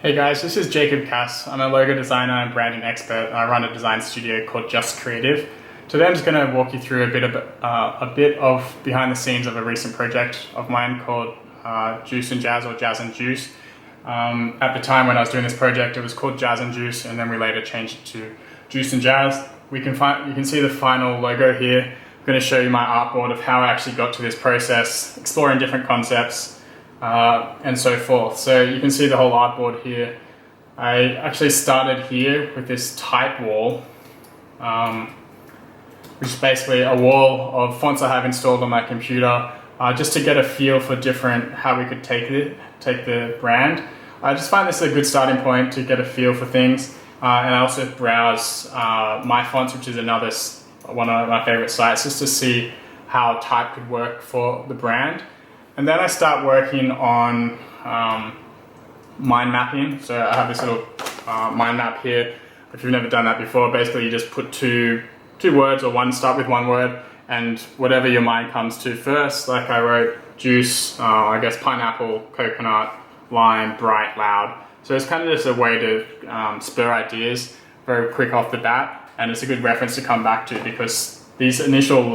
Hey guys, this is Jacob Cass. I'm a logo designer and branding expert, and I run a design studio called Just Creative. Today I'm just going to walk you through a bit of behind the scenes of a recent project of mine called Juice and Jazz, or Jazz and Juice. At the time when I was doing this project, it was called Jazz and Juice, and then we later changed it to Juice and Jazz. You can see the final logo here. I'm going to show you my artboard of how I actually got to this process, exploring different concepts, and so forth. So you can see the whole artboard here. I actually started here with this type wall, which is basically a wall of fonts I have installed on my computer, just to get a feel for how we could take the brand. I just find this a good starting point to get a feel for things, and I also browse My Fonts, which is one of my favorite sites, just to see how type could work for the brand. And then I start working on mind mapping. So I have this little mind map here. If you've never done that before, basically you just put two words, or start with one word, and whatever your mind comes to first. Like I wrote juice, I guess pineapple, coconut, lime, bright, loud. So it's kind of just a way to spur ideas very quick off the bat, and it's a good reference to come back to, because these initial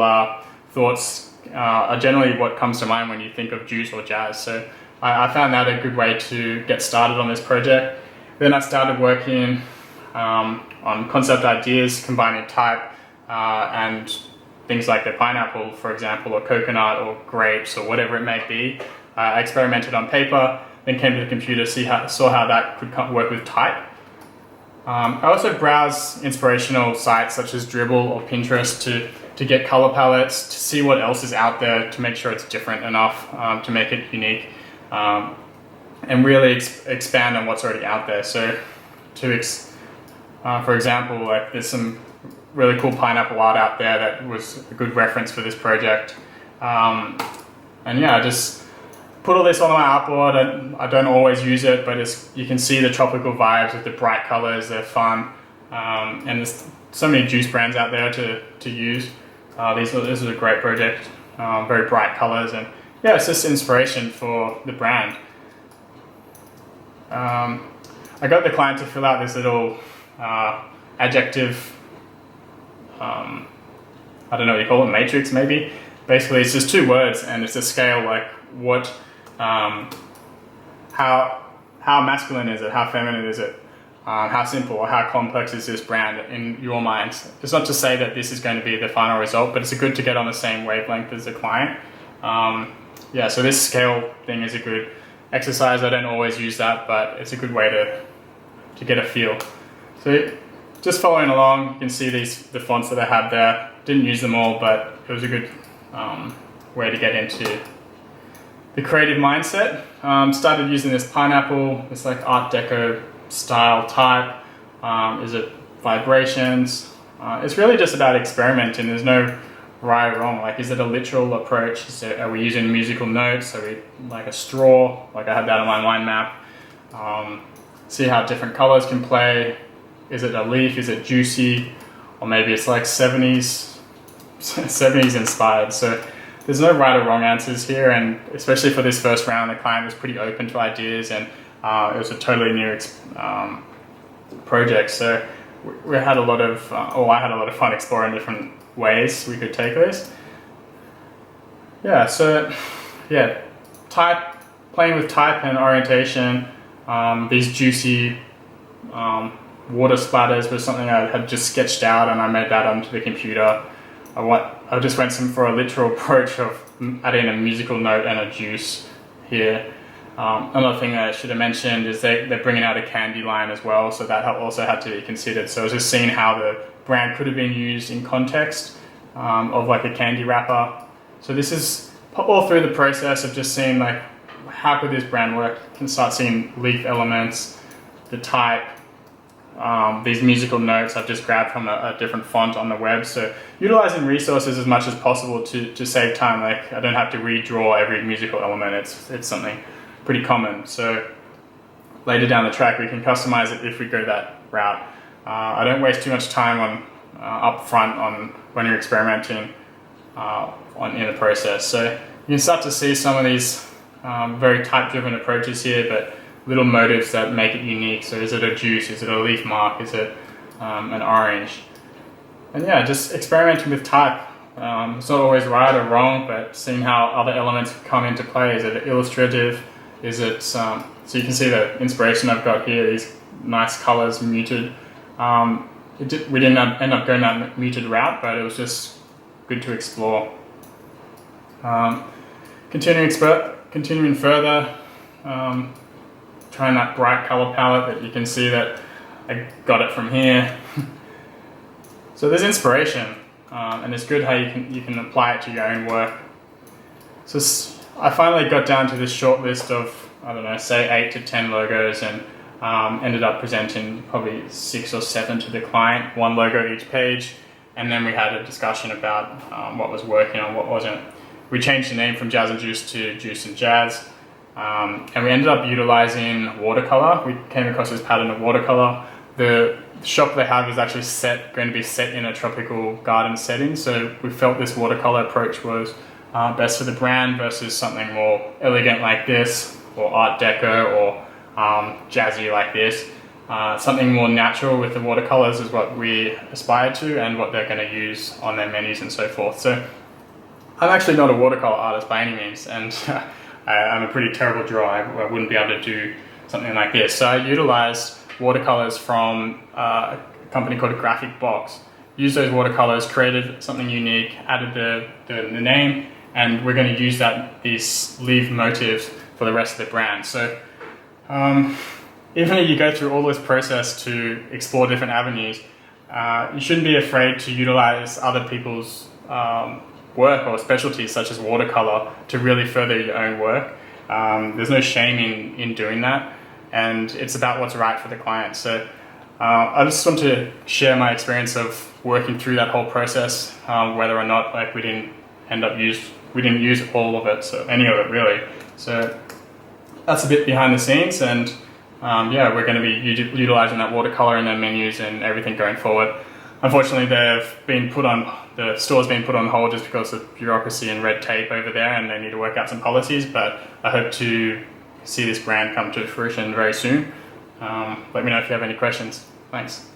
thoughts are generally what comes to mind when you think of juice or jazz. So I found that a good way to get started on this project. Then I started working on concept ideas, combining type and things like the pineapple, for example, or coconut or grapes or whatever it may be. I experimented on paper, then came to the computer, saw how that could work with type. I also browse inspirational sites such as Dribbble or Pinterest to get color palettes, to see what else is out there, to make sure it's different enough to make it unique, and really expand on what's already out there. So, for example, like there's some really cool pineapple art out there that was a good reference for this project. And yeah, I just put all this on my artboard. I don't always use it, but you can see the tropical vibes with the bright colors. They're fun, and there's so many juice brands out there to use. This is a great project, very bright colors, and yeah, it's just inspiration for the brand. I got the client to fill out this little adjective, I don't know what you call it, matrix maybe. Basically it's just two words, and it's a scale, like what, how masculine is it, how feminine is it, how simple or how complex is this brand in your mind. It's not to say that this is going to be the final result, but it's good to get on the same wavelength as the client. Yeah, so this scale thing is a good exercise. I don't always use that, but it's a good way to get a feel. So just following along, you can see the fonts that I have there. Didn't use them all, but it was a good way to get into the creative mindset. Started using this pineapple, this like Art Deco style type. Is it vibrations? It's really just about experimenting. There's no right or wrong. Like, is it a literal approach? Are we using musical notes? Are we like a straw? Like I have that on my mind map. See how different colors can play. Is it a leaf? Is it juicy? Or maybe it's like 70s inspired. So there's no right or wrong answers here, and especially for this first round, the client was pretty open to ideas, and it was a totally new project. So I had a lot of fun exploring different ways we could take this. Yeah, so yeah, playing with type and orientation. These juicy water splatters was something I had just sketched out, and I made that onto the computer. I just went for a literal approach of adding a musical note and a juice here. Another thing that I should have mentioned is they're bringing out a candy line as well, so that also had to be considered. So I was just seeing how the brand could have been used in context of like a candy wrapper. So this is all through the process of just seeing like how could this brand work. You can start seeing leaf elements, the type, these musical notes I've just grabbed from a different font on the web. So utilizing resources as much as possible to save time. Like I don't have to redraw every musical element. It's something pretty common. So later down the track we can customize it if we go that route. I don't waste too much time up front on when you're experimenting in the process. So you can start to see some of these very type-driven approaches here, but little motifs that make it unique. So is it a juice? Is it a leaf mark? Is it an orange? And yeah, just experimenting with type. It's not always right or wrong, but seeing how other elements come into play. Is it illustrative? Is it, so you can see the inspiration I've got here, these nice colors, muted. We didn't end up going that muted route, but it was just good to explore. Continuing further, trying that bright color palette that you can see that I got it from here. So there's inspiration, and it's good how you can apply it to your own work. So I finally got down to this short list of, I don't know, say 8 to 10 logos, and ended up presenting probably 6 or 7 to the client, 1 logo each page, and then we had a discussion about what was working and what wasn't. We changed the name from Jazz and Juice to Juice and Jazz, and we ended up utilizing watercolor. We came across this pattern of watercolor. The shop they have is actually going to be set in a tropical garden setting, so we felt this watercolor approach was best for the brand versus something more elegant like this, or Art Deco, or jazzy like this. Something more natural with the watercolors is what we aspire to, and what they're going to use on their menus and so forth. So I'm actually not a watercolor artist by any means, and I'm a pretty terrible drawer. I wouldn't be able to do something like this. So I utilized watercolors from a company called Graphic Box. Used those watercolors, created something unique, added the name, and we're going to use these leaf motifs for the rest of the brand. So even if you go through all this process to explore different avenues, you shouldn't be afraid to utilize other people's work or specialties such as watercolor to really further your own work. There's no shame in doing that, and it's about what's right for the client. So I just want to share my experience of working through that whole process, whether or not we didn't use all of it, so any of it really. So that's a bit behind the scenes, and yeah, we're going to be utilizing that watercolor in their menus and everything going forward. Unfortunately, the store's been put on hold just because of bureaucracy and red tape over there, and they need to work out some policies, but I hope to see this brand come to fruition very soon. Let me know if you have any questions. Thanks.